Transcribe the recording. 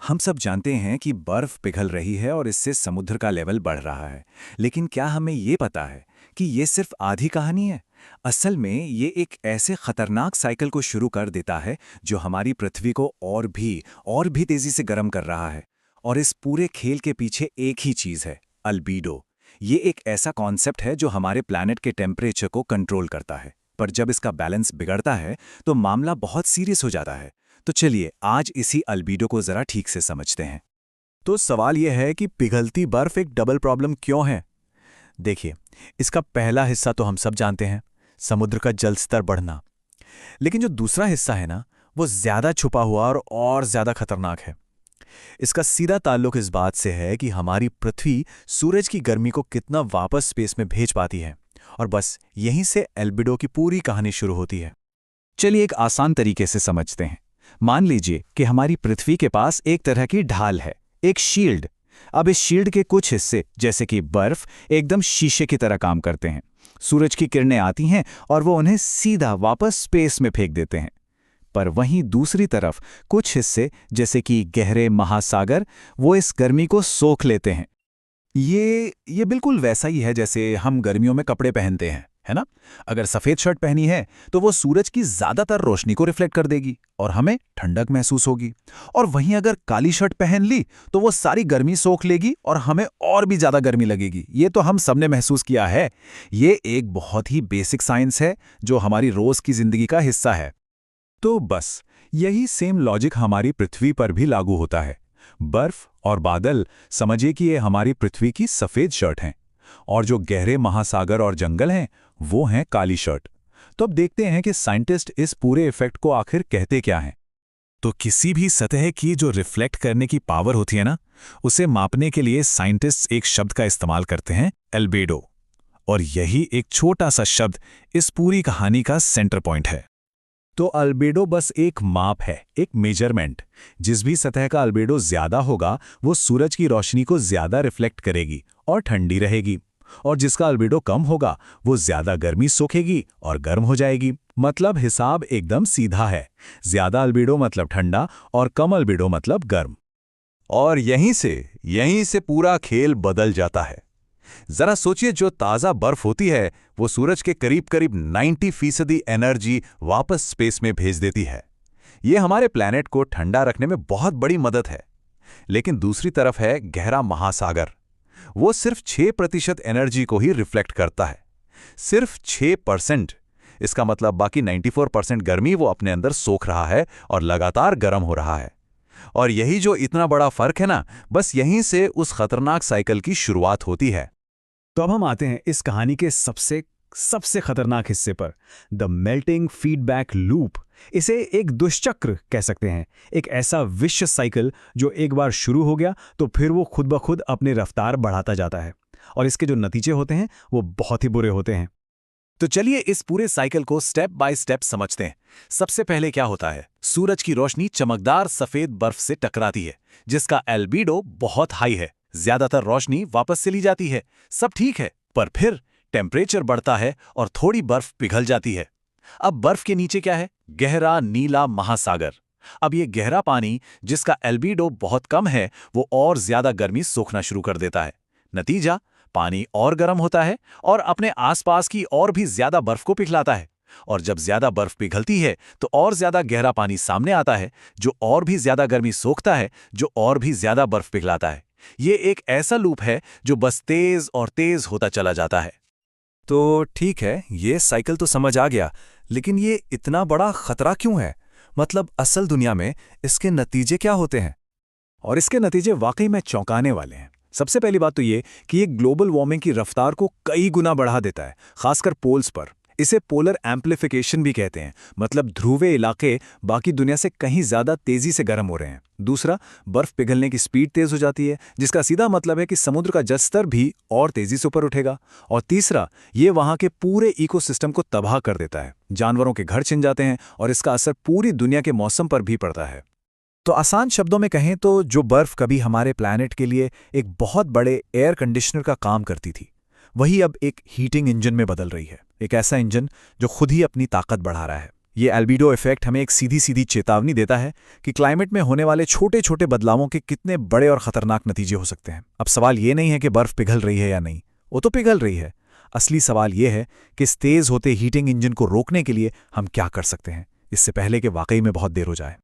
हम सब जानते हैं कि बर्फ पिघल रही है और इससे समुद्र का लेवल बढ़ रहा है। लेकिन क्या हमें ये पता है कि ये सिर्फ आधी कहानी है? असल में ये एक ऐसे खतरनाक साइकिल को शुरू कर देता है जो हमारी पृथ्वी को और भी तेजी से गर्म कर रहा है। और इस पूरे खेल के पीछे एक ही चीज है, अल्बीडो। ये एक ऐसा कॉन्सेप्ट है जो हमारे प्लैनेट के टेम्परेचर को कंट्रोल करता है। पर जब इसका बैलेंस बिगड़ता है तो मामला बहुत सीरियस हो जाता है। तो चलिए आज इसी अल्बीडो को जरा ठीक से समझते हैं। तो सवाल यह है कि पिघलती बर्फ एक डबल प्रॉब्लम क्यों है। देखिए, इसका पहला हिस्सा तो हम सब जानते हैं, समुद्र का जल स्तर बढ़ना। लेकिन जो दूसरा हिस्सा है ना, वो ज्यादा छुपा हुआ और ज्यादा खतरनाक है। इसका सीधा ताल्लुक इस बात से है कि हमारी पृथ्वी सूरज की गर्मी को कितना वापस स्पेस में भेज पाती है, और बस यहीं से एल्बिडो की पूरी कहानी शुरू होती है। चलिए एक आसान तरीके से समझते हैं। मान लीजिए कि हमारी पृथ्वी के पास एक तरह की ढाल है, एक शील्ड। अब इस शील्ड के कुछ हिस्से जैसे कि बर्फ एकदम शीशे की तरह काम करते हैं। सूरज की किरणें आती हैं और वो उन्हें सीधा वापस स्पेस में फेंक देते हैं। पर वहीं दूसरी तरफ कुछ हिस्से जैसे कि गहरे महासागर, वो इस गर्मी को सोख लेते हैं। ये बिल्कुल वैसा ही है जैसे हम गर्मियों में कपड़े पहनते हैं, है ना। अगर सफेद शर्ट पहनी है तो वो सूरज की ज्यादातर रोशनी को रिफ्लेक्ट कर देगी और हमें ठंडक महसूस होगी। और वहीं अगर काली शर्ट पहन ली तो वो सारी गर्मी सोख लेगी और हमें और भी ज्यादा गर्मी लगेगी। ये तो हम सबने महसूस किया है। ये एक बहुत ही बेसिक साइंस है जो हमारी रोज की जिंदगी का हिस्सा है। तो बस यही सेम लॉजिक हमारी पृथ्वी पर भी लागू होता है। बर्फ और बादल, समझिए कि ये हमारी पृथ्वी की सफेद शर्ट हैं, और जो गहरे महासागर और जंगल हैं वो हैं काली शर्ट। तो अब देखते हैं कि साइंटिस्ट इस पूरे इफेक्ट को आखिर कहते क्या हैं। तो किसी भी सतह की जो रिफ्लेक्ट करने की पावर होती है ना, उसे मापने के लिए साइंटिस्ट एक शब्द का इस्तेमाल करते हैं, एल्बेडो। और यही एक छोटा सा शब्द इस पूरी कहानी का सेंटर पॉइंट है। तो अल्बेडो बस एक माप है, एक मेजरमेंट। जिस भी सतह का अल्बेडो ज्यादा होगा वो सूरज की रोशनी को ज्यादा रिफ्लेक्ट करेगी और ठंडी रहेगी, और जिसका अल्बेडो कम होगा वो ज्यादा गर्मी सोखेगी और गर्म हो जाएगी। मतलब हिसाब एकदम सीधा है, ज्यादा अल्बेडो मतलब ठंडा और कम अल्बेडो मतलब गर्म। और यहीं से पूरा खेल बदल जाता है। जरा सोचिए, जो ताज़ा बर्फ होती है वो सूरज के करीब करीब 90% एनर्जी वापस स्पेस में भेज देती है। ये हमारे प्लैनेट को ठंडा रखने में बहुत बड़ी मदद है। लेकिन दूसरी तरफ है गहरा महासागर। वो सिर्फ 6% एनर्जी को ही रिफ्लेक्ट करता है, सिर्फ 6%। इसका मतलब बाकी 94% गर्मी वो अपने अंदर सोख रहा है और लगातार गर्म हो रहा है। और यही जो इतना बड़ा फर्क है ना, बस यहीं से उस खतरनाक साइकिल की शुरुआत होती है। तो अब हम आते हैं इस कहानी के सबसे खतरनाक हिस्से पर, द मेल्टिंग फीडबैक लूप। इसे एक दुष्चक्र कह सकते हैं, एक ऐसा विशियस साइकिल जो एक बार शुरू हो गया तो फिर वो खुद ब खुद अपनी रफ्तार बढ़ाता जाता है, और इसके जो नतीजे होते हैं वो बहुत ही बुरे होते हैं। तो चलिए इस पूरे साइकिल को स्टेप बाय स्टेप समझते हैं। सबसे पहले क्या होता है, सूरज की रोशनी चमकदार सफेद बर्फ से टकराती है जिसका एल्बीडो बहुत हाई है। ज्यादातर रोशनी वापस से ली जाती है, सब ठीक है। पर फिर टेम्परेचर बढ़ता है और थोड़ी बर्फ पिघल जाती है। अब बर्फ के नीचे क्या है, गहरा नीला महासागर। अब ये गहरा पानी जिसका एल्बीडो बहुत कम है वो और ज्यादा गर्मी सोखना शुरू कर देता है। नतीजा, पानी और गर्म होता है और अपने आसपास की और भी ज्यादा बर्फ को पिघलाता है। और जब ज्यादा बर्फ पिघलती है तो और ज्यादा गहरा पानी सामने आता है जो और भी ज्यादा गर्मी सोखता है, जो और भी ज्यादा बर्फ पिघलाता है। ये एक ऐसा लूप है जो बस तेज और तेज होता चला जाता है। तो ठीक है, ये साइकिल तो समझ आ गया, लेकिन ये इतना बड़ा खतरा क्यों है? मतलब असल दुनिया में इसके नतीजे क्या होते हैं? और इसके नतीजे वाकई में चौंकाने वाले हैं। सबसे पहली बात तो ये कि ये ग्लोबल वार्मिंग की रफ्तार को कई गुना बढ़ा देता है, खासकर पोल्स पर। इसे पोलर एम्प्लीफिकेशन भी कहते हैं, मतलब ध्रुवीय इलाके बाकी दुनिया से कहीं ज्यादा तेजी से गर्म हो रहे हैं। दूसरा, बर्फ पिघलने की स्पीड तेज हो जाती है जिसका सीधा मतलब है कि समुद्र का जल स्तर भी और तेजी से ऊपर उठेगा। और तीसरा, ये वहां के पूरे इकोसिस्टम को तबाह कर देता है, जानवरों के घर छिन जाते हैं और इसका असर पूरी दुनिया के मौसम पर भी पड़ता है। तो आसान शब्दों में कहें तो जो बर्फ कभी हमारे प्लैनेट के लिए एक बहुत बड़े एयर कंडीशनर का काम करती थी, वही अब एक हीटिंग इंजन में बदल रही है। एक ऐसा इंजन जो खुद ही अपनी ताकत बढ़ा रहा है। ये एल्बिडो इफेक्ट हमें एक सीधी सीधी चेतावनी देता है कि क्लाइमेट में होने वाले छोटे छोटे बदलावों के कितने बड़े और खतरनाक नतीजे हो सकते हैं। अब सवाल ये नहीं है कि बर्फ पिघल रही है या नहीं, वो तो पिघल रही है। असली सवाल ये है कि इस तेज होते हीटिंग इंजन को रोकने के लिए हम क्या कर सकते हैं, इससे पहले कि वाकई में बहुत देर हो जाए।